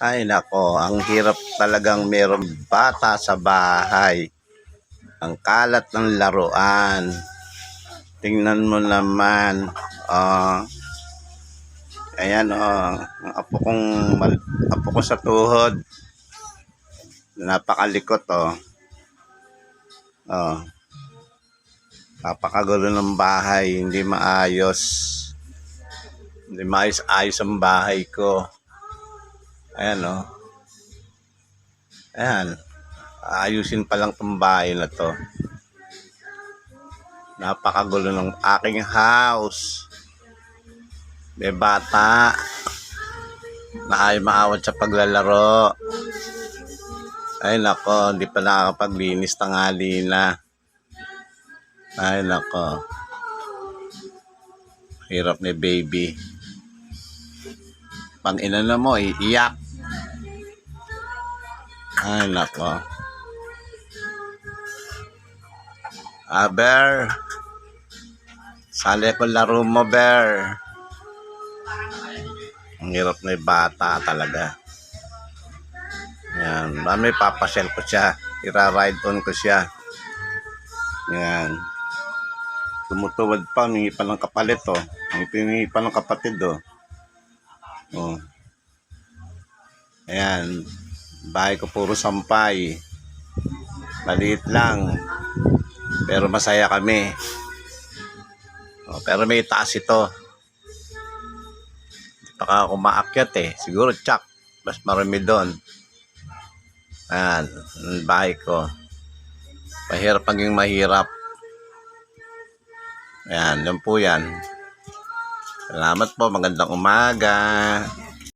Ay nako, ang hirap talagang merong bata sa bahay. Ang kalat ng laruan. Tingnan mo naman. Oh, ayan oh, ang apo ko sa tuhod. Napakalikot oh. Oh, napakagulo ng bahay, hindi maayos. Hindi maayos ang bahay ko. Ayan oh. Ayan. Ayusin pa lang tong bahay na to. Napakagulo ng aking house. May bata na ay maawat sa paglalaro. Ay nako, hindi pa nakakapaglinis tanghali na. Ay nako. Hirap ni baby. Pag inano mo, iiyak. Ay nako. Bear. Sali ko laro mo, Bear. Ang hirap na bata talaga. Yan. May papasyal ko siya. Ira-ride on ko siya. Yan. Tumutuwad pa. Hingi pa ng kapalit, oh. Hingi pa ng kapatid, oh. Oh. Ayan. Bahay ko puro sampay. Maliit lang. Pero masaya kami. Oh, pero may taas ito. Hindi pa ako maakyat eh. Siguro tsak. Mas marami doon. Ayan. Ang bahay ko. Mahirap maging mahirap. Ayan. Yan po yan. Salamat po. Magandang umaga.